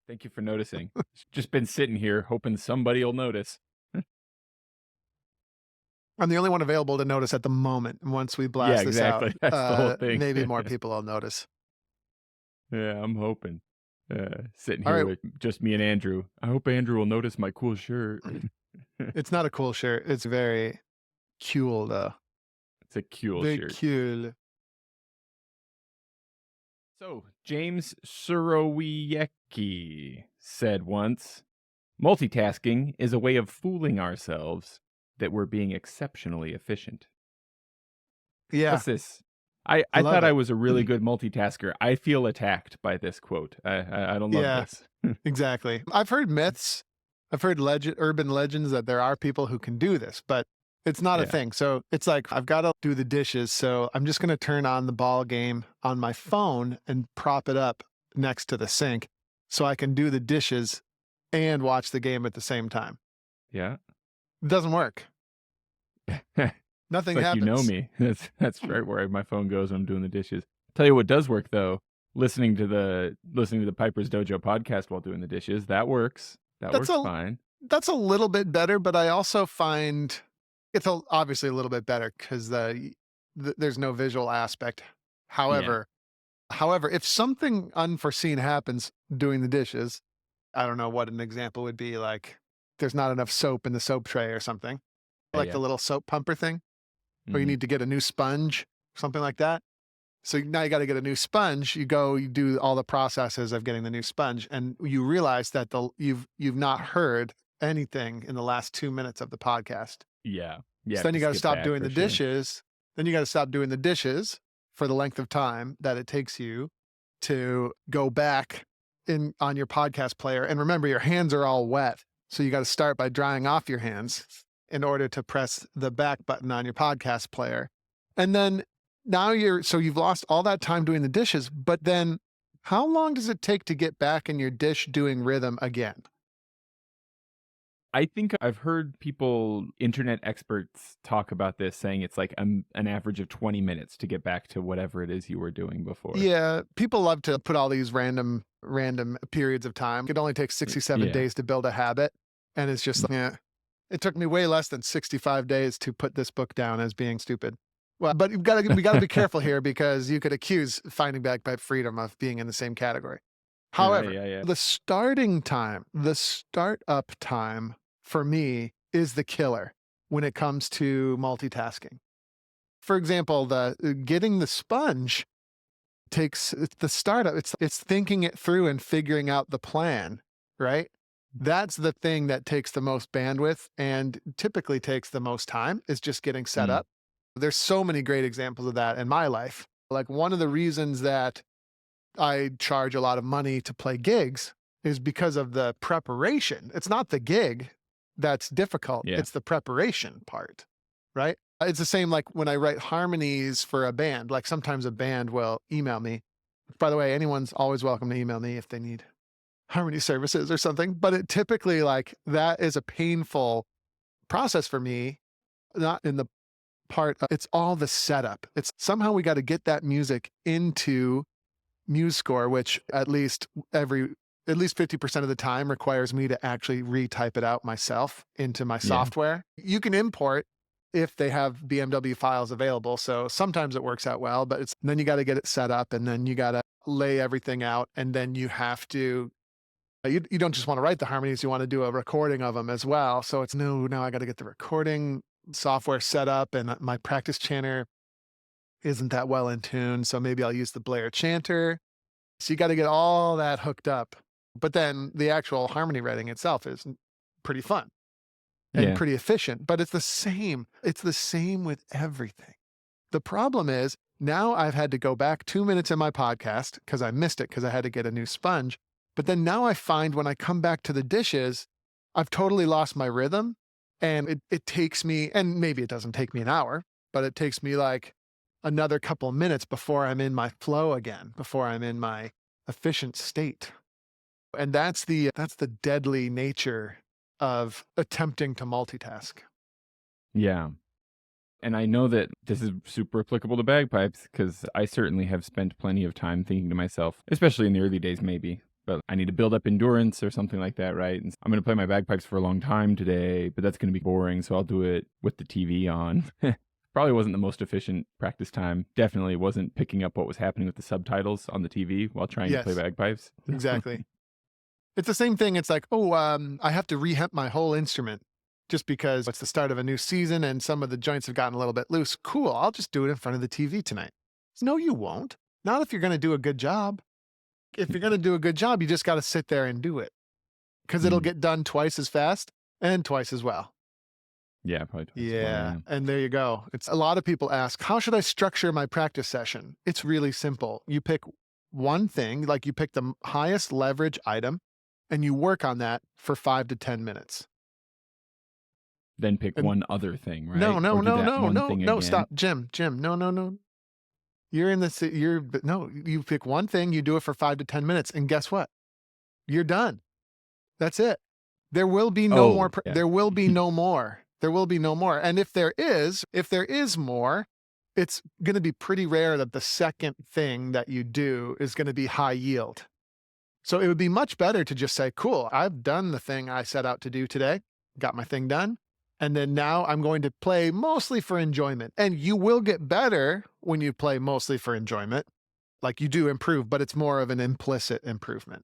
Thank you for noticing. Just been sitting here hoping somebody will notice. I'm the only one available to notice at the moment. And once we Yeah, blast this out, exactly. That's the whole thing. maybe more people will notice. Yeah, I'm hoping. Sitting All here right. with just me and Andrew. I hope Andrew will notice my cool shirt. It's not a cool shirt. It's very cool, though. It's a cool Very shirt. cool. So, James Surowiecki said once, multitasking is a way of fooling ourselves that we're being exceptionally efficient. Yeah, What's this? I I thought love I it. was a really good multitasker. I feel attacked by this quote. I don't love Yeah, this. exactly. I've heard myths. I've heard urban legends that there are people who can do this, but it's not a Yeah. thing. So it's like I've got to do the dishes, so I'm just going to turn on the ball game on my phone and prop it up next to the sink so I can do the dishes and watch the game at the same time. Yeah. It doesn't work. It's Nothing like you know happens. me. That's right where my phone goes when I'm doing the dishes. Tell you what does work though. Listening to the Piper's Dojo podcast while doing the dishes. That works. That That's works a fine. that's a little bit better, but I also find it's obviously a little bit better because there's no visual aspect. Yeah. However, if something unforeseen happens doing the dishes, I don't know what an example would be. Like, there's not enough soap in the soap tray or something, Yeah. like Yeah. the little soap pumper thing, or you Hmm. need to get a new sponge, something like that. So now you got to get a new sponge. You do all the processes of getting the new sponge, and you realize that you've not heard anything in the last 2 minutes of the podcast. Yeah. You So have then to you got to skip stop back doing for the sure. dishes. Then you got to stop doing the dishes for the length of time that it takes you to go back in on your podcast player. And remember, your hands are all wet, so you got to start by drying off your hands in order to press the back button on your podcast player. And then now you've lost all that time doing the dishes, but then how long does it take to get back in your dish doing rhythm again? I think I've heard internet experts talk about this, saying it's like an average of 20 minutes to get back to whatever it is you were doing before. Yeah, people love to put all these random periods of time. It only takes 67 Yeah. days to build a habit, and it's just like, yeah. It took me way less than 65 days to put this book down as being stupid. Well, but we got to be careful here because you could accuse Finding Bagpipe Freedom of being in the same category. Yeah. However, Yeah. Yeah. the startup time for me is the killer when it comes to multitasking. For example, the getting the sponge takes the startup. It's thinking it through and figuring out the plan, right? That's the thing that takes the most bandwidth and typically takes the most time is just getting set Mm. up. There's so many great examples of that in my life. Like one of the reasons that I charge a lot of money to play gigs is because of the preparation. It's not the gig that's difficult, Yeah. it's the preparation part, right? It's the same like when I write harmonies for a band. Like sometimes a band will email me. By the way, anyone's always welcome to email me if they need harmony services or something. But it typically like that is a painful process for me, not in the it's all the setup. It's somehow we got to get that music into MuseScore, which at least 50% of the time requires me to actually retype it out myself into my Yeah. software. You can import if they have BMW files available. So sometimes it works out well, but then you got to get it set up and then you got to lay everything out. And then you have to, you don't just want to write the harmonies, you want to do a recording of them as well. So it's now I got to get the recording software set up and my practice chanter isn't that well in tune. So maybe I'll use the Blair chanter. So you got to get all that hooked up. But then the actual harmony writing itself is pretty fun and Yeah. pretty efficient, but it's the same. It's the same with everything. The problem is now I've had to go back 2 minutes in my podcast because I missed it because I had to get a new sponge. But then now I find when I come back to the dishes, I've totally lost my rhythm and it takes me, and maybe it doesn't take me an hour, but it takes me like another couple minutes before I'm in my flow again, before I'm in my efficient state. And that's the deadly nature of attempting to multitask. Yeah. And I know that this is super applicable to bagpipes because I certainly have spent plenty of time thinking to myself, especially in the early days, maybe but I need to build up endurance or something like that, right? And I'm going to play my bagpipes for a long time today, but that's going to be boring, so I'll do it with the TV on. Probably wasn't the most efficient practice time. Definitely wasn't picking up what was happening with the subtitles on the TV while trying to play bagpipes. Exactly. It's the same thing. It's like, I have to rehet my whole instrument just because it's the start of a new season and some of the joints have gotten a little bit loose. Cool, I'll just do it in front of the TV tonight. No, you won't. Not if you're going to do a good job. If you're going to do a good job, you just got to sit there and do it because it'll get done twice as fast and twice as well. Yeah, probably twice as well, Yeah, and there you go. It's a lot of people ask, how should I structure my practice session? It's really simple. You pick one thing, like you pick the highest leverage item, and you work on that for 5 to 10 minutes. Then pick one other thing, right? No, stop. Jim, no. You pick one thing, you do it for 5 to 10 minutes, and guess what? You're done. That's it. There will be no more. There will be no more. There will be no more. And if there is more, it's going to be pretty rare that the second thing that you do is going to be high yield. So it would be much better to just say, cool, I've done the thing I set out to do today, got my thing done. And then now I'm going to play mostly for enjoyment. And you will get better when you play mostly for enjoyment. Like you do improve, but it's more of an implicit improvement.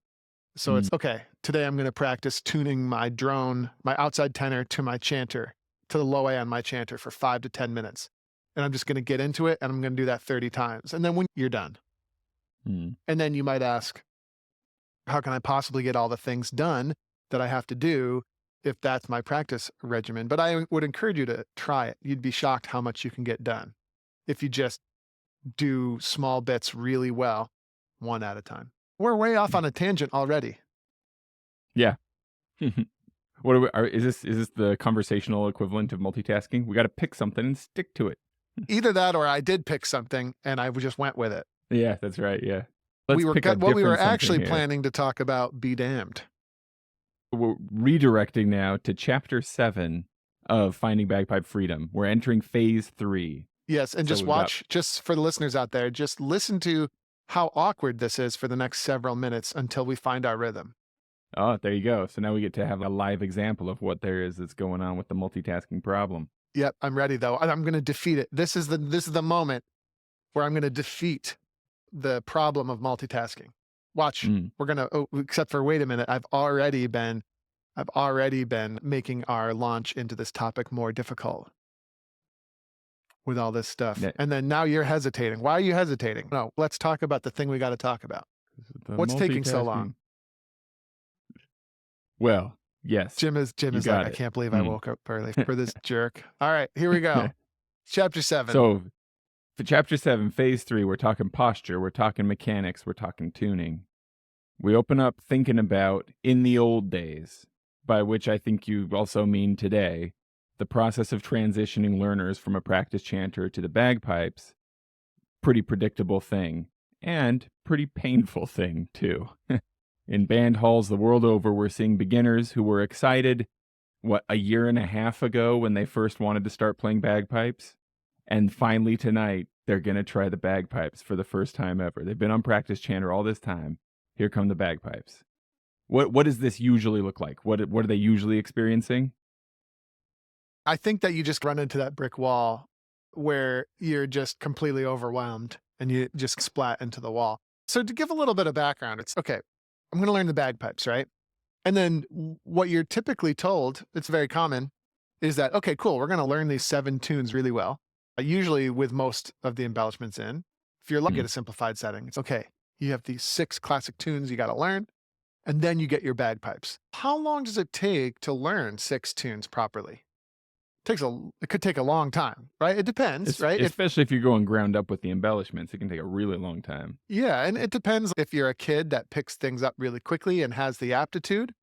So it's, okay, today I'm going to practice tuning my drone, my outside tenor to my chanter, to the low A on my chanter for 5 to 10 minutes. And I'm just going to get into it and I'm going to do that 30 times. And then when you're done. And then you might ask, how can I possibly get all the things done that I have to do if that's my practice regimen? But I would encourage you to try it. You'd be shocked how much you can get done if you just do small bits really well, one at a time. We're way off on a tangent already. Yeah. Is this the conversational equivalent of multitasking? We got to pick something and stick to it. Either that or I did pick something and I just went with it. Yeah, that's right. Yeah. We were actually planning to talk about be damned. We're redirecting now to chapter 7 of Finding Bagpipe Freedom. We're entering phase 3. Yes, and just watch, just for the listeners out there, just listen to how awkward this is for the next several minutes until we find our rhythm. Oh, there you go. So now we get to have a live example of what there is that's going on with the multitasking problem. Yep, I'm ready though. I'm going to defeat it. This is the moment where I'm going to defeat the problem of multitasking. Watch, we're going to, except for, wait a minute, I've already been making our launch into this topic more difficult with all this stuff. Yeah. And then now you're hesitating. Why are you hesitating? No, let's talk about the thing we got to talk about. What's taking so long? Well, yes. Jim is like, I can't believe I woke up early for this jerk. All right, here we go. Chapter 7. So for chapter 7, phase 3, we're talking posture, we're talking mechanics, we're talking tuning. We open up thinking about in the old days, by which I think you also mean today, the process of transitioning learners from a practice chanter to the bagpipes. Pretty predictable thing, and pretty painful thing, too. In band halls the world over, we're seeing beginners who were excited, a year and a half ago when they first wanted to start playing bagpipes? And finally tonight, they're going to try the bagpipes for the first time ever. They've been on practice chanter all this time. Here come the bagpipes. What does this usually look like? What are they usually experiencing? I think that you just run into that brick wall where you're just completely overwhelmed and you just splat into the wall. So to give a little bit of background, it's, okay, I'm going to learn the bagpipes, right? And then what you're typically told, it's very common, is that, okay, cool, we're going to learn these 7 tunes really well. Usually with most of the embellishments in. If you're lucky at a simplified setting, it's okay. You have these 6 classic tunes you got to learn, and then you get your bagpipes. How long does it take to learn 6 tunes properly? It could take a long time, right? It depends, right? Especially if you're going ground up with the embellishments, it can take a really long time. Yeah, and it depends if you're a kid that picks things up really quickly and has the aptitude.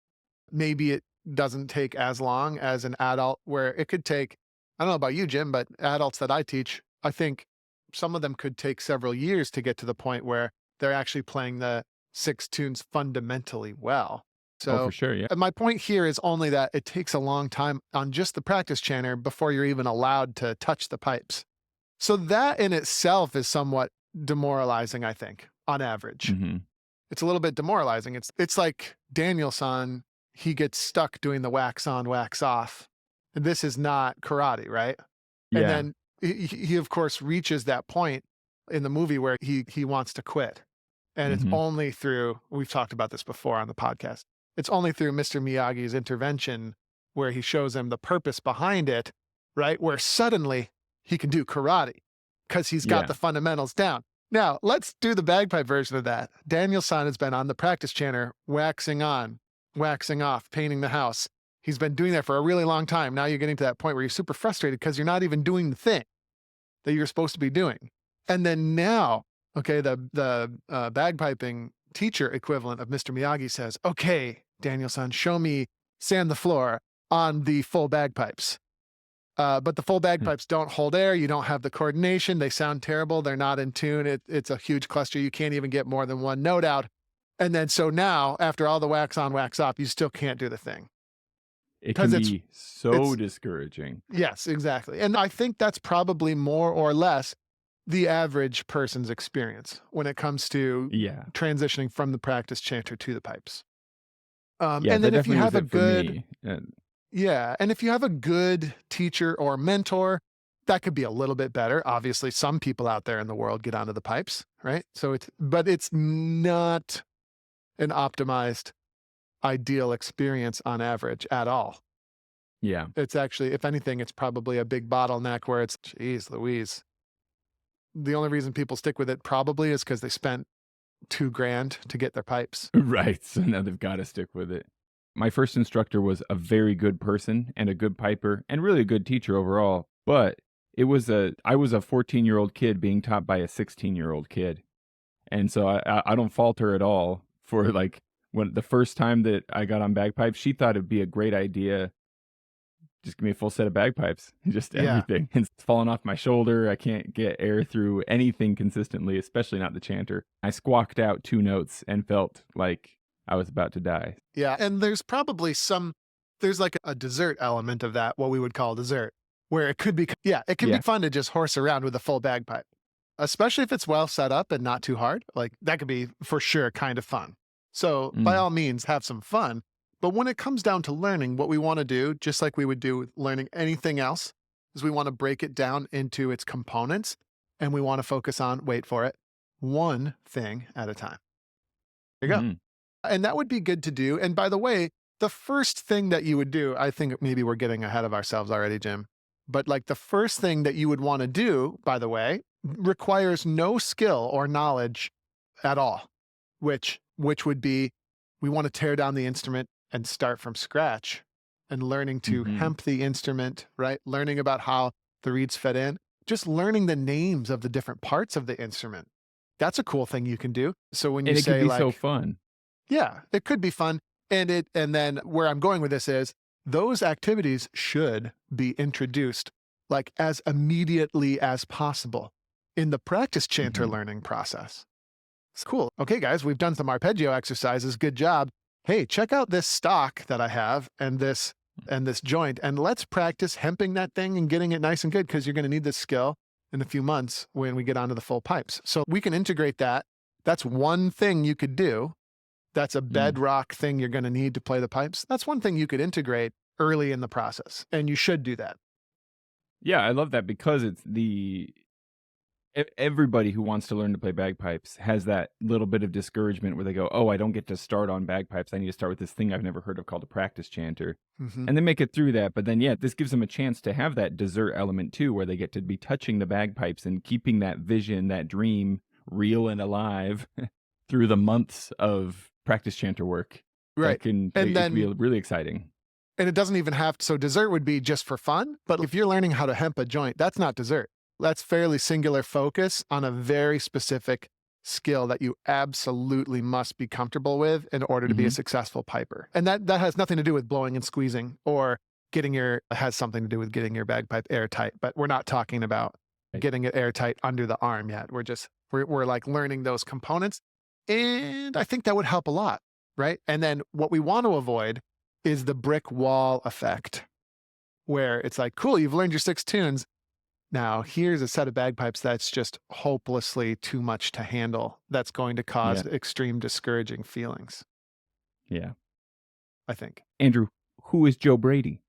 Maybe it doesn't take as long as an adult, where it could take, I don't know about you, Jim, but adults that I teach, I think some of them could take several years to get to the point where they're actually playing the 6 tunes fundamentally well. So for sure, yeah. My point here is only that it takes a long time on just the practice chanter before you're even allowed to touch the pipes. So that in itself is somewhat demoralizing, I think, on average. It's a little bit demoralizing. It's like Daniel-san, he gets stuck doing the wax on, wax off. And this is not karate, right? And Yeah. then he of course reaches that point in the movie where he wants to quit. And it's Hmm. only through, we've talked about this before on the podcast. It's only through Mr. Miyagi's intervention where he shows him the purpose behind it, right? Where suddenly he can do karate because he's got Yeah. the fundamentals down. Now, let's do the bagpipe version of that. Daniel-san has been on the practice chanter, waxing on, waxing off, painting the house. He's been doing that for a really long time. Now you're getting to that point where you're super frustrated because you're not even doing the thing that you're supposed to be doing. And then now, okay, the bagpiping teacher equivalent of Mr. Miyagi says, okay, Daniel-san, show me sand the floor on the full bagpipes. But the full bagpipes don't hold air. You don't have the coordination. They sound terrible. They're not in tune. It's a huge cluster. You can't even get more than one note out. And then so now, after all the wax on, wax off, you still can't do the thing. It 'Cause can it's be so discouraging. Yes, exactly. And I think that's probably more or less the average person's experience when it comes to Yeah. transitioning from the practice chanter to the pipes. Yeah, And that then if you definitely was have a it for good, me. yeah, and if you have a good teacher or mentor, that could be a little bit better. Obviously, some people out there in the world get onto the pipes, right? So but it's not an optimized ideal experience on average at all. Yeah. It's actually, if anything, it's probably a big bottleneck where it's, geez, Louise. The only reason people stick with it probably is because they spent $2,000 to get their pipes. Right. So now they've got to stick with it. My first instructor was a very good person and a good piper and really a good teacher overall. But I was a 14-year-old kid being taught by a 16-year-old kid. And so I don't fault her at all for like when the first time that I got on bagpipes, she thought it'd be a great idea. Just give me a full set of bagpipes, just Yeah. everything. It's falling off my shoulder. I can't get air through anything consistently, especially not the chanter. I squawked out 2 notes and felt like I was about to die. Yeah. And there's probably there's like a dessert element of that, what we would call dessert, where it could be, yeah, it can Yeah. be fun to just horse around with a full bagpipe, especially if it's well set up and not too hard. Like that could be for sure kind of fun. So by all means, have some fun. But when it comes down to learning, what we want to do, just like we would do with learning anything else, is we want to break it down into its components and we want to focus on, wait for it, one thing at a time. There you go. Mhm. And that would be good to do. And by the way, the first thing that you would do, I think maybe we're getting ahead of ourselves already, Jim, but like the first thing that you would want to do, by the way, requires no skill or knowledge at all, which would be, we want to tear down the instrument and start from scratch and learning to hemp the instrument, right? Learning about how the reeds fit in, just learning the names of the different parts of the instrument. That's a cool thing you can do. So when you And it say could be like, so fun. yeah, it could be fun. And then where I'm going with this is those activities should be introduced like as immediately as possible in the practice chanter learning process. It's cool. Okay, guys, we've done some arpeggio exercises. Good job. Hey, check out this stock that I have and this joint, and let's practice hemping that thing and getting it nice and good because you're going to need this skill in a few months when we get onto the full pipes. So we can integrate that. That's one thing you could do. That's a bedrock thing you're going to need to play the pipes. That's one thing you could integrate early in the process, and you should do that. Yeah, I love that because it's everybody who wants to learn to play bagpipes has that little bit of discouragement where they go, "Oh, I don't get to start on bagpipes. I need to start with this thing I've never heard of called a practice chanter." And they make it through that, but then yeah, this gives them a chance to have that dessert element too, where they get to be touching the bagpipes and keeping that vision, that dream real and alive through the months of practice chanter work. Right. It can be really exciting. And it doesn't even have to, so dessert would be just for fun, but if you're learning how to hemp a joint, that's not dessert. That's fairly singular focus on a very specific skill that you absolutely must be comfortable with in order to be a successful piper. And that has nothing to do with blowing and squeezing or has something to do with getting your bagpipe airtight, but we're not talking about getting it airtight under the arm yet. We're like learning those components. And I think that would help a lot, right? And then what we want to avoid is the brick wall effect, where it's like, cool, you've learned your 6 tunes. Now, here's a set of bagpipes that's just hopelessly too much to handle. That's going to Yeah. cause extreme discouraging feelings, Yeah. I think. Andrew, who is Joe Brady?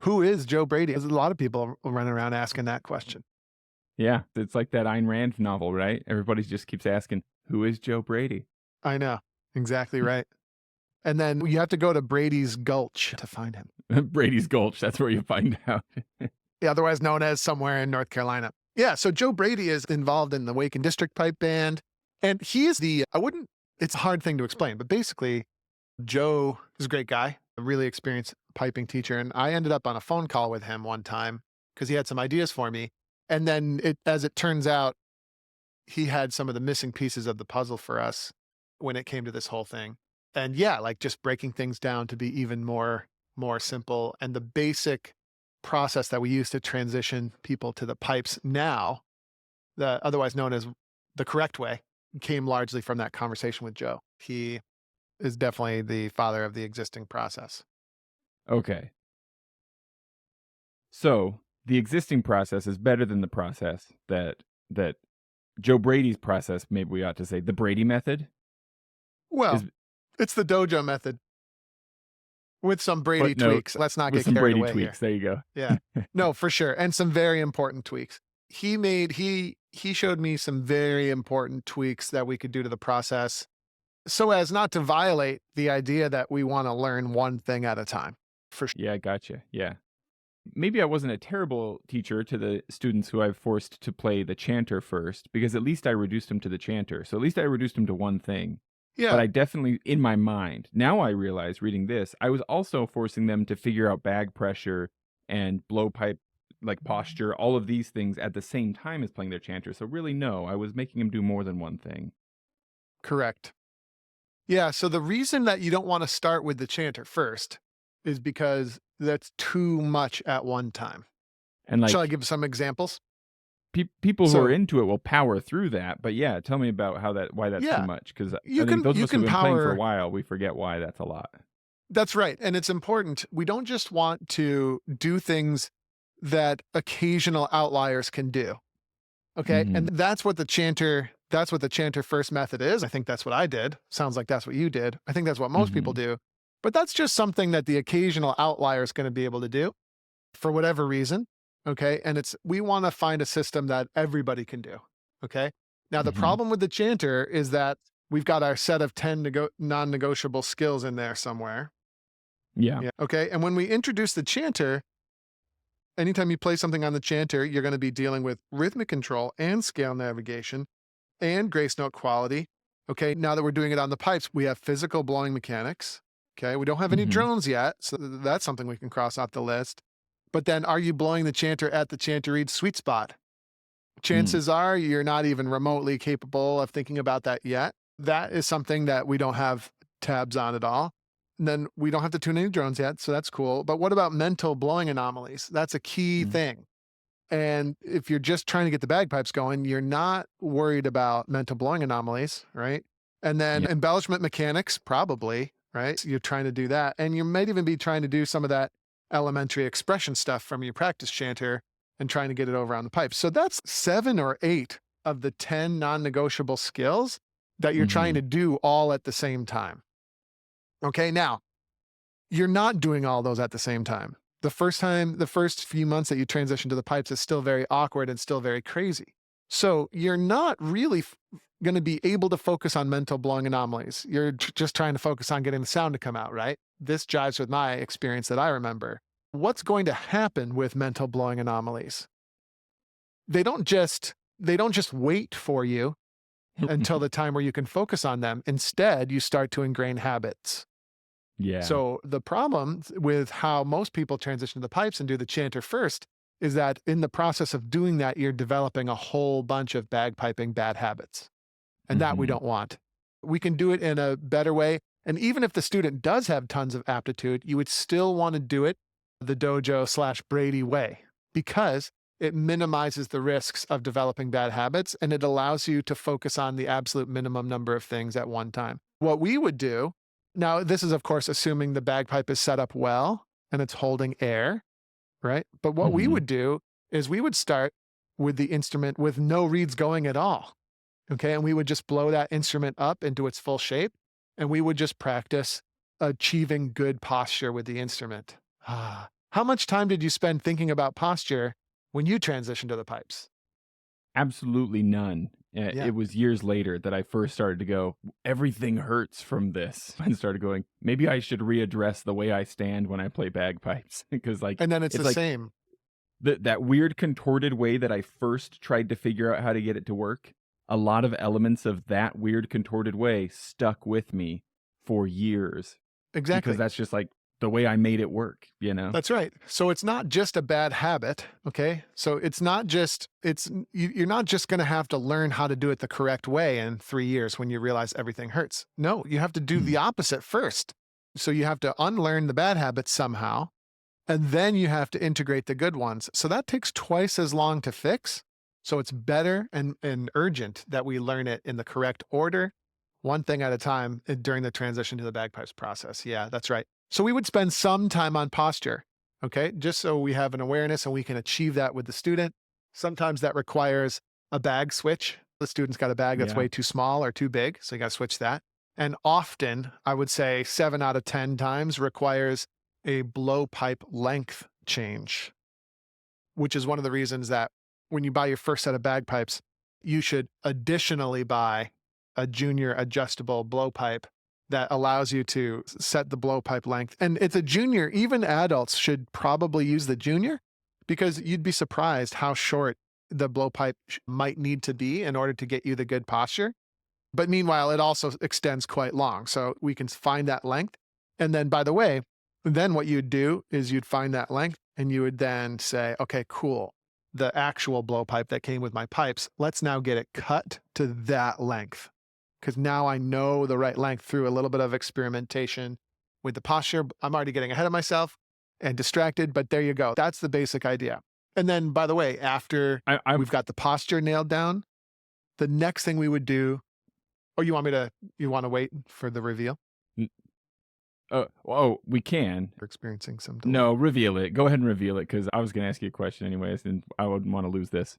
Who is Joe Brady? There's a lot of people running around asking that question. Yeah, it's like that Ayn Rand novel, right? Everybody just keeps asking, who is Joe Brady? I know. Exactly right. And then you have to go to Brady's Gulch to find him. Brady's Gulch, that's where you find out. Otherwise known as somewhere in North Carolina. Yeah, so Joe Brady is involved in the Wake and District Pipe Band. And he is it's a hard thing to explain, but basically, Joe is a great guy, a really experienced piping teacher. And I ended up on a phone call with him one time because he had some ideas for me. And then as it turns out, he had some of the missing pieces of the puzzle for us when it came to this whole thing. And yeah, like just breaking things down to be even more simple. And the basic process that we use to transition people to the pipes now, the otherwise known as the correct way, came largely from that conversation with Joe. He is definitely the father of the existing process. Okay. So the existing process is better than the process that Joe Brady's process, maybe we ought to say, the Brady method? Well, Is it's the Dojo method with some Brady footnote tweaks. Let's not with get some carried Brady away tweaks. here. There you go. Yeah. No, for sure. And some very important tweaks. He showed me some very important tweaks that we could do to the process so as not to violate the idea that we want to learn one thing at a time. For sure. Yeah, gotcha. Yeah. Maybe I wasn't a terrible teacher to the students who I've forced to play the chanter first, because at least I reduced them to the chanter. So at least I reduced them to one thing. But Yeah, I definitely, in my mind, now I realize reading this, I was also forcing them to figure out bag pressure and blowpipe like posture, all of these things at the same time as playing their chanter. So really, no, I was making them do more than one thing. correct. Yeah, so the reason that you don't want to start with the chanter first is because that's too much at one time. And Shall I like give some examples? people who are So, into it will power through that. But yeah, tell me about why that's too yeah, much. Because you I think can those of you us who've can been playing for a power. while, we forget why that's a lot. That's right. And it's important. We don't just want to do things that occasional outliers can do. Okay? Hmm. And that's what the chanter first method is. I think that's what I did. Sounds like that's what you did. I think that's what most people Hmm. do. But that's just something that the occasional outlier is going to be able to do for whatever reason. Okay? And we want to find a system that everybody can do. Okay? Now the Hmm. problem with the chanter is that we've got our set of 10 non-negotiable skills in there somewhere. Yeah. Yeah. Okay. And when we introduce the chanter, anytime you play something on the chanter, you're going to be dealing with rhythmic control and scale navigation and grace note quality. Okay. Now that we're doing it on the pipes, we have physical blowing mechanics. Okay. We don't have any Hmm. drones yet. So that's something we can cross off the list. But then are you blowing the chanter at the chanter reed sweet spot? Mm. Chances are you're not even remotely capable of thinking about that yet. That is something that we don't have tabs on at all. And then we don't have to tune any drones yet, so that's cool. But what about mental blowing anomalies? That's a key Mm. thing. And if you're just trying to get the bagpipes going, you're not worried about mental blowing anomalies, right? And then Yeah. embellishment mechanics, probably, right? So you're trying to do that. And you might even be trying to do some of that elementary expression stuff from your practice chanter and trying to get it over on the pipes. So that's 7 or 8 of the 10 non-negotiable skills that you're trying Hmm. to do all at the same time. Okay, now you're not doing all those at the same time. The first few months that you transition to the pipes is still very awkward and still very crazy. So you're not really going to be able to focus on mental blowing anomalies. You're just trying to focus on getting the sound to come out, right? This jives with my experience that I remember. What's going to happen with mental blowing anomalies? They don't just wait for you until the time where you can focus on them. Instead, you start to ingrain habits. Yeah. So the problem with how most people transition to the pipes and do the chanter first is that in the process of doing that, you're developing a whole bunch of bagpiping bad habits. And that we Hmm. don't want. We can do it in a better way. And even if the student does have tons of aptitude, you would still want to do it the Dojo/Brady way because it minimizes the risks of developing bad habits and it allows you to focus on the absolute minimum number of things at one time. What we would do now, this is, of course, assuming the bagpipe is set up well and it's holding air, right? But what we Hmm. would do is we would start with the instrument with no reeds going at all. Okay. And we would just blow that instrument up into its full shape. And we would just practice achieving good posture with the instrument. How much time did you spend thinking about posture when you transitioned to the pipes? Absolutely none. Yeah. It was years later that I first started to go, everything hurts from this. And started going, maybe I should readdress the way I stand when I play bagpipes. Because like And then it's it's the like same. that weird contorted way that I first tried to figure out how to get it to work. A lot of elements of that weird contorted way stuck with me for years because Exactly. that's just like the way I made it work, you know? That's right. So it's not just a bad habit, okay? So it's not just you're not just going to have to learn how to do it the correct way in 3 years when you realize everything hurts. No, you have to do the opposite first. So you have to unlearn the bad habits somehow, and then you have to integrate the good ones. So that takes twice as long to fix. So it's better and urgent that we learn it in the correct order, one thing at a time during the transition to the bagpipes process. Yeah, that's right. So we would spend some time on posture, okay, just so we have an awareness and we can achieve that with the student. Sometimes that requires a bag switch. The student's got a bag that's Yeah. way too small or too big, so you got to switch that. And often, I would say 7 out of 10 times requires a blowpipe length change, which is one of the reasons that when you buy your first set of bagpipes, you should additionally buy a junior adjustable blowpipe that allows you to set the blowpipe length. And it's a junior, even adults should probably use the junior because you'd be surprised how short the blowpipe might need to be in order to get you the good posture. But meanwhile, it also extends quite long. So we can find that length. And then, by the way, then what you'd do is you'd find that length and you would then say, okay, cool. The actual blowpipe that came with my pipes, let's now get it cut to that length. Because now I know the right length through a little bit of experimentation with the posture. I'm already getting ahead of myself and distracted, but there you go. That's the basic idea. And then, by the way, after we've got the posture nailed down, the next thing we would do, or you want to wait for the reveal? We can. We're experiencing some delay. No, reveal it. Go ahead and reveal it because I was going to ask you a question anyways, and I wouldn't want to lose this.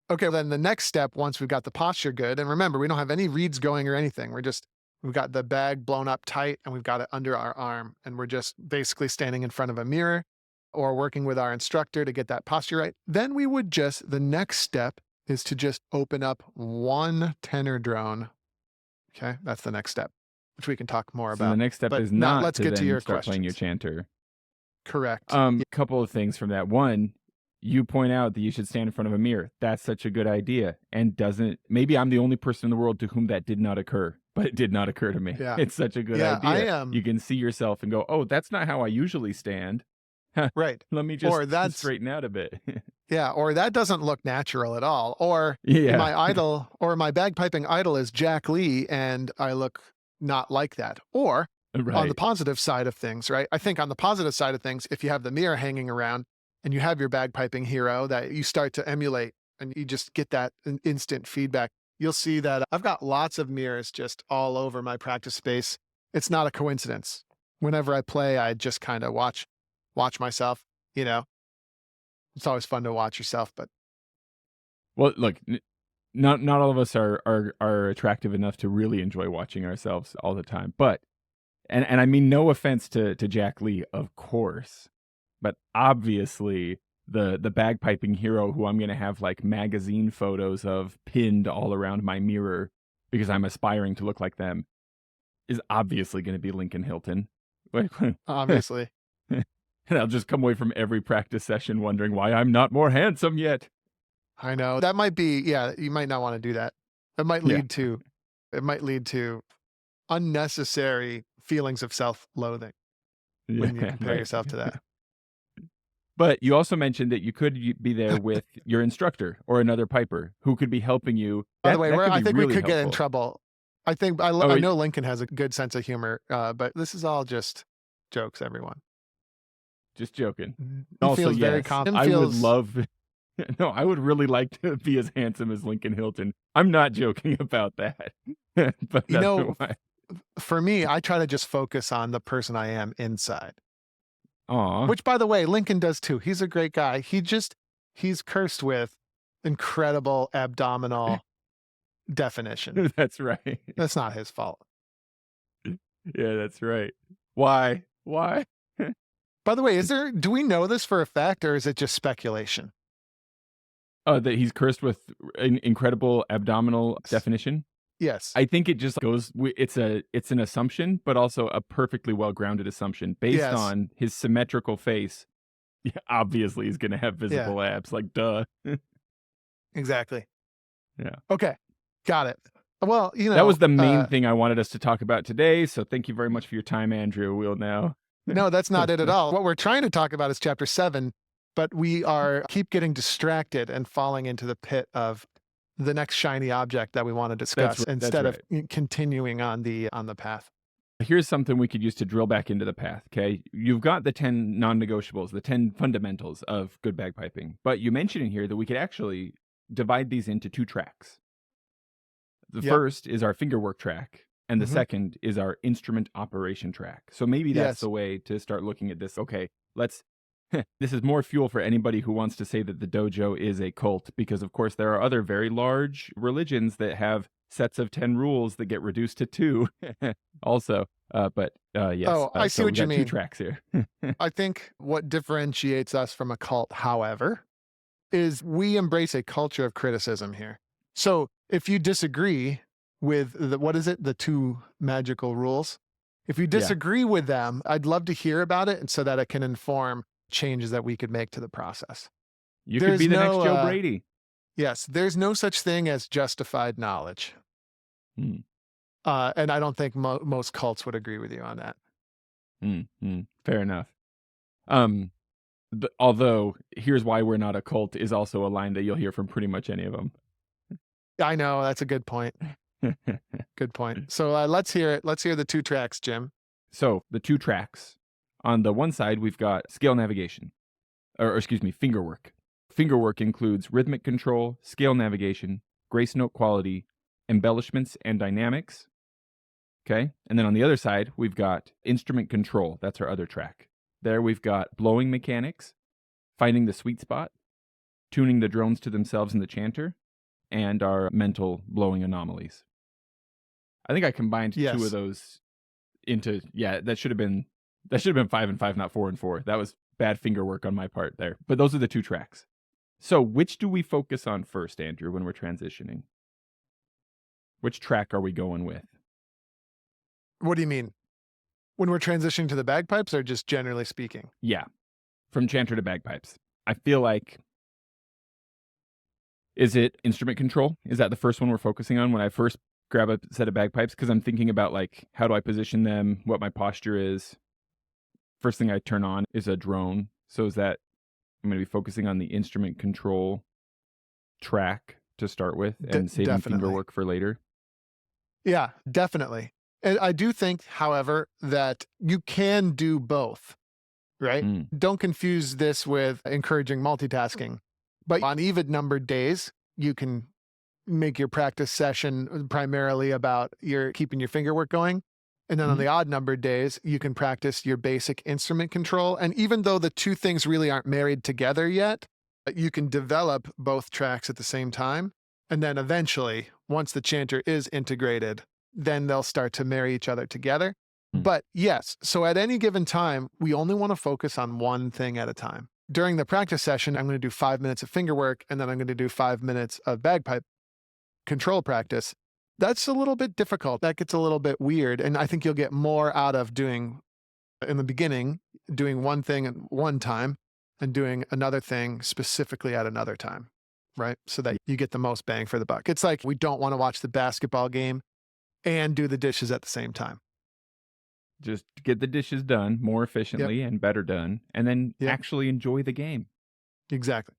Okay, then the next step, once we've got the posture good, and remember, we don't have any reeds going or anything. We've got the bag blown up tight and we've got it under our arm. And we're just basically standing in front of a mirror or working with our instructor to get that posture right. Then the next step is to just open up one tenor drone. Okay, that's the next step, which we can talk more So about. the next step But is now not let's to get to then your start playing your questions. chanter. Correct. Couple of things from that. One, you point out that you should stand in front of a mirror. That's such a good idea. And maybe I'm the only person in the world to whom that did not occur, but it did not occur to me. Yeah. It's such a good Yeah, idea. You can see yourself and go, oh, that's not how I usually stand. Right. Let me just straighten out a bit. Yeah, or that doesn't look natural at all. Or Yeah. my idol or my bagpiping idol is Jack Lee and I look not like that. Or on Right. the positive side of things, right? I think on the positive side of things, if you have the mirror hanging around and you have your bagpiping hero that you start to emulate and you just get that instant feedback, you'll see that I've got lots of mirrors just all over my practice space. It's not a coincidence. Whenever I play, I just kind of watch myself, you know. It's always fun to watch yourself, but Well, look, not all of us are attractive enough to really enjoy watching ourselves all the time. But and I mean no offense to Jack Lee, of course. But obviously the bagpiping hero who I'm going to have like magazine photos of pinned all around my mirror because I'm aspiring to look like them is obviously going to be Lincoln Hilton. obviously. And I'll just come away from every practice session wondering why I'm not more handsome yet. I know. That might be, yeah, you might not want to do that. It might lead to unnecessary feelings of self-loathing when you compare yourself to that. But you also mentioned that you could be there with your instructor or another piper who could be helping you. By the way, I think we could get in helpful. trouble. I know Lincoln has a good sense of humor, but this is all just jokes, everyone. Just joking. He Also, feels very yes, confident. I would love. No, I would really like to be as handsome as Lincoln Hilton. I'm not joking about that. But You know, why. for me, I try to just focus on the person I am inside. Aw. Which, by the way, Lincoln does too. He's a great guy. He's cursed with incredible abdominal definition. That's right. That's not his fault. Yeah, that's right. Why? Why? By the way, do we know this for a fact or is it just speculation? Oh, that he's cursed with an incredible abdominal definition? Yes. I think it just goes it's an assumption, but also a perfectly well-grounded assumption based Yes. on his symmetrical face. Yeah, obviously he's gonna have visible abs, like, duh. Exactly. Yeah. Okay. Got it. Well, That was the main thing I wanted us to talk about today, so thank you very much for your time, Andrew. We'll now No, that's not it at all. What we're trying to talk about is chapter 7, but we keep getting distracted and falling into the pit of the next shiny object that we want to discuss instead of continuing on the path. Here's something we could use to drill back into the path, okay? You've got the 10 non-negotiables, the 10 fundamentals of good bagpiping, but you mentioned in here that we could actually divide these into 2 tracks. The first is our fingerwork track, and the second is our instrument operation track. So maybe that's the way to start looking at this. Okay, this is more fuel for anybody who wants to say that the dojo is a cult, because of course there are other very large religions that have sets of 10 rules that get reduced to 2 also. Yes. Oh, I see so what you mean. 2 tracks here. I think what differentiates us from a cult, however, is we embrace a culture of criticism here. So if you disagree with the 2 magical rules, if you disagree with them, I'd love to hear about it and so that it can inform changes that we could make to the process. You could be the next Joe Brady. Yes, there's no such thing as justified knowledge. And I don't think most cults would agree with you on that. Fair enough. Although, here's why we're not a cult is also a line that you'll hear from pretty much any of them. I know, that's a good point. Good point. So let's hear it. Let's hear the 2 tracks, Jim. So the 2 tracks. On the one side, we've got scale navigation, or excuse me, fingerwork. Fingerwork includes rhythmic control, scale navigation, grace note quality, embellishments, and dynamics. Okay. And then on the other side, we've got instrument control. That's our other track. There we've got blowing mechanics, finding the sweet spot, tuning the drones to themselves in the chanter, and our mental blowing anomalies. I think I combined 2 of those into, that should have been 5 and 5, not 4 and 4. That was bad finger work on my part there. But those are the 2 tracks. So which do we focus on first, Andrew, when we're transitioning? Which track are we going with? What do you mean? When we're transitioning to the bagpipes or just generally speaking? Yeah. From chanter to bagpipes. I feel like, is it instrument control? Is that the first one we're focusing on when I first grab a set of bagpipes? Because I'm thinking about, like, how do I position them, what my posture is. First thing I turn on is a drone. So is that I'm going to be focusing on the instrument control track to start with and saving fingerwork for later? Yeah, definitely. And I do think, however, that you can do both, right? Don't confuse this with encouraging multitasking. But on even numbered days, you can make your practice session primarily about keeping your fingerwork going. And then on the odd numbered days, you can practice your basic instrument control. And even though the 2 things really aren't married together yet, you can develop both tracks at the same time. And then eventually, once the chanter is integrated, then they'll start to marry each other together. But yes, so at any given time, we only want to focus on one thing at a time. During the practice session, I'm going to do 5 minutes of fingerwork, and then I'm going to do 5 minutes of bagpipe control practice. That's a little bit difficult. That gets a little bit weird. And I think you'll get more out of doing, in the beginning, doing one thing at one time and doing another thing specifically at another time, right? So that you get the most bang for the buck. It's like we don't want to watch the basketball game and do the dishes at the same time. Just get the dishes done more efficiently and better done, and then actually enjoy the game. Exactly.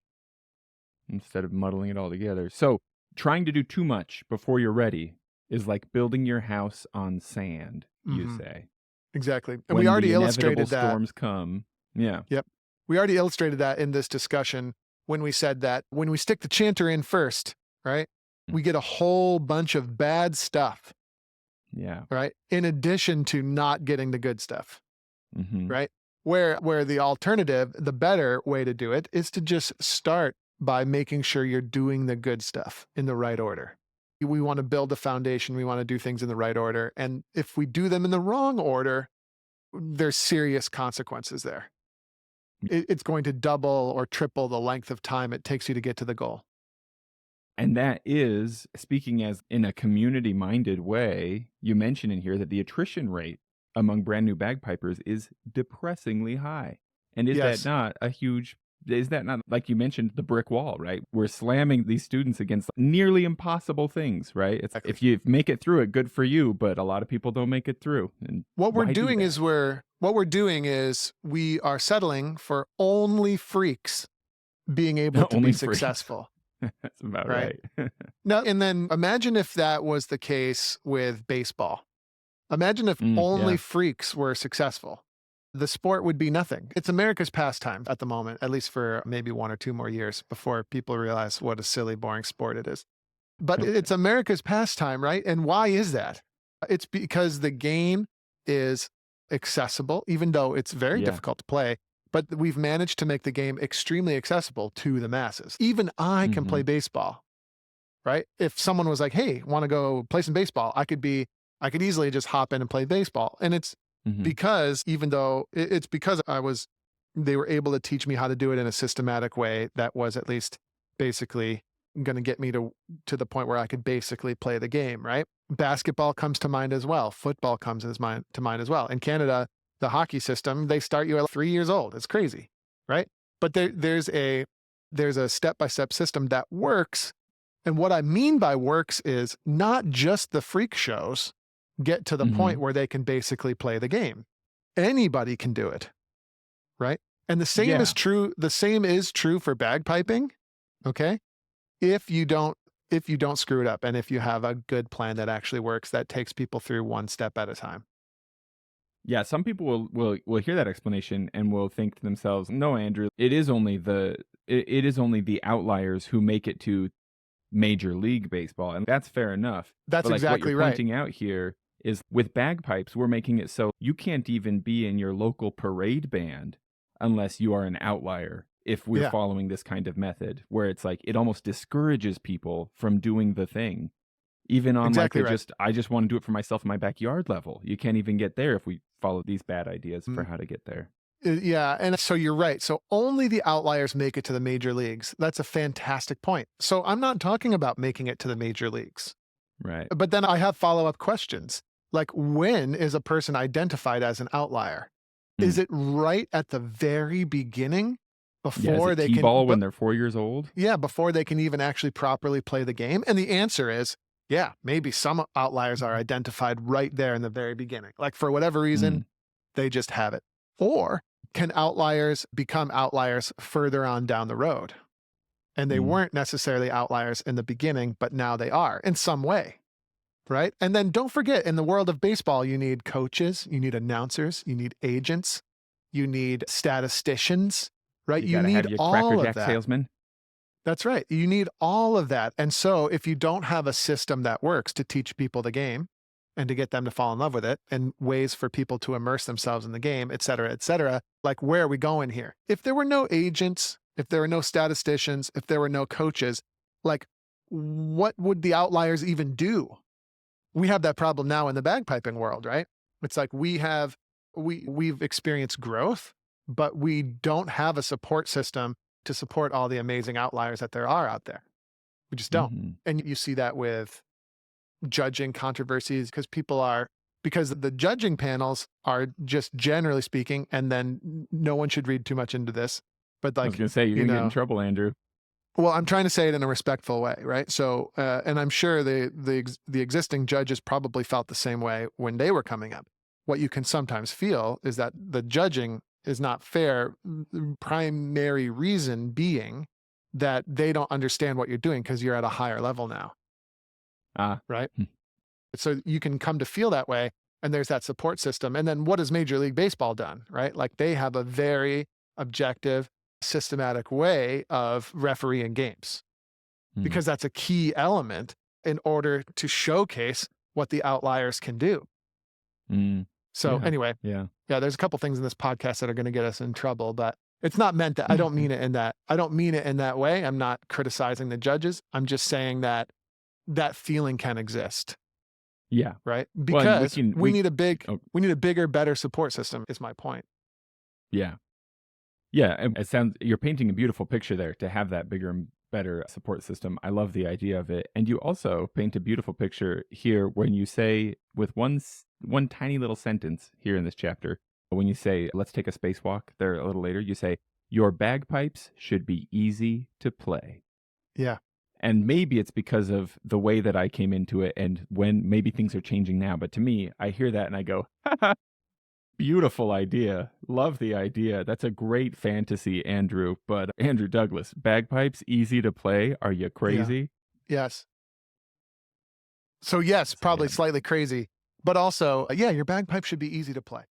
Instead of muddling it all together. So trying to do too much before you're ready is like building your house on sand, you say. Exactly. And when we already the illustrated that. Storms come. Yeah. Yep. We already illustrated that in this discussion when we said that when we stick the chanter in first, right, we get a whole bunch of bad stuff. Yeah. Right. In addition to not getting the good stuff. Right. Where the alternative, the better way to do it is to just start by making sure you're doing the good stuff in the right order. We want to build a foundation. We want to do things in the right order. And if we do them in the wrong order, there's serious consequences there. It's going to double or triple the length of time it takes you to get to the goal. And that is, speaking as in a community-minded way, you mention in here that the attrition rate among brand new bagpipers is depressingly high. And is Yes. that not a huge, is that not, like you mentioned, the brick wall, right? We're slamming these students against nearly impossible things, right? It's, Exactly. if you make it through it, good for you, but a lot of people don't make it through. And What we're why do doing that? is we are settling for only freaks being able to Only be freaks. successful. That's about Right. right. Now, and then imagine if that was the case with baseball. Imagine if only Yeah. freaks were successful. The sport would be nothing. It's America's pastime at the moment, at least for maybe 1 or 2 more years before people realize what a silly, boring sport it is. But it's America's pastime, right? And why is that? It's because the game is accessible, even though it's very Yeah. difficult to play. But we've managed to make the game extremely accessible to the masses. Even I can play baseball, right? If someone was like, "Hey, want to go play some baseball?" I could easily just hop in and play baseball. And it's because even though it's because they were able to teach me how to do it in a systematic way that was at least basically going to get me to the point where I could basically play the game, right? Basketball comes to mind as well. Football comes to mind as well. In Canada, the hockey system, they start you at 3 years old. It's crazy, right? But there's a step-by-step system that works. And what I mean by works is not just the freak shows get to the point where they can basically play the game. Anybody can do it, right? And the same is true for bagpiping, okay? If you don't screw it up and if you have a good plan that actually works, that takes people through one step at a time. Yeah, some people will hear that explanation and will think to themselves, "No, Andrew, it is only the outliers who make it to Major League Baseball," and that's fair enough. That's But like what exactly you're right. pointing out here is with bagpipes, we're making it so you can't even be in your local parade band unless you are an outlier. If we're Yeah, following this kind of method, where it's like it almost discourages people from doing the thing. Even on like exactly right. I just want to do it for myself in my backyard level. You can't even get there if we follow these bad ideas for Mm. how to get there. Yeah, and so you're right. So only the outliers make it to the major leagues. That's a fantastic point. So I'm not talking about making it to the major leagues. Right. But then I have follow-up questions. Like, when is a person identified as an outlier? Hmm. Is it right at the very beginning Yeah, is before it they T-ball can when they're 4 years old? yeah, before they can even actually properly play the game? And the answer is, yeah, maybe some outliers are identified right there in the very beginning. Like for whatever reason, Mm, they just have it. Or can outliers become outliers further on down the road? And they mm. weren't necessarily outliers in the beginning, but now they are in some way. Right. And then don't forget, in the world of baseball, you need coaches, you need announcers, you need agents, you need statisticians, right? You You gotta have need your Cracker all of Jack that. salesman. That's right. You need all of that. And so if you don't have a system that works to teach people the game and to get them to fall in love with it and ways for people to immerse themselves in the game, et cetera, like where are we going here? If there were no agents, if there were no statisticians, if there were no coaches, like what would the outliers even do? We have that problem now in the bagpiping world, right? It's like we've experienced growth, but we don't have a support system to support all the amazing outliers that there are out there. We just don't. Mhm. And you see that with judging controversies because the judging panels are just generally speaking, and then no one should read too much into this, but I was like, gonna say, you're you gonna get in know, trouble, Andrew. well, I'm trying to say it in a respectful way, right? So, and I'm sure the existing judges probably felt the same way when they were coming up. What you can sometimes feel is that the judging is not fair. Primary reason being that they don't understand what you're doing because you're at a higher level now, Ah. right? Hmm. So you can come to feel that way, and there's that support system. And then what has Major League Baseball done, right? Like they have a very objective, systematic way of refereeing games Mm, because that's a key element in order to showcase what the outliers can do. mm. So anyway, Yeah. yeah, there's a couple things in this podcast that are going to get us in trouble, but it's not meant that I don't mean it in that. I don't mean it in that way. I'm not criticizing the judges. I'm just saying that that feeling can exist, Yeah. right? Well, and Because we need oh, we need a bigger, better support system is my point. yeah. Yeah, and it sounds you're painting a beautiful picture there to have that bigger and better support system. I love the idea of it. And you also paint a beautiful picture here when you say with one tiny little sentence here in this chapter, when you say let's take a spacewalk there a little later, you say your bagpipes should be easy to play. Yeah. And maybe it's because of the way that I came into it and when maybe things are changing now, but to me, I hear that and I go, beautiful idea. Love the idea. That's a great fantasy, Andrew. But Andrew Douglas, bagpipes, easy to play. Are you Yeah. crazy? Yes. So yes, So, probably yeah. slightly crazy, but also, yeah, your bagpipe should be easy to play.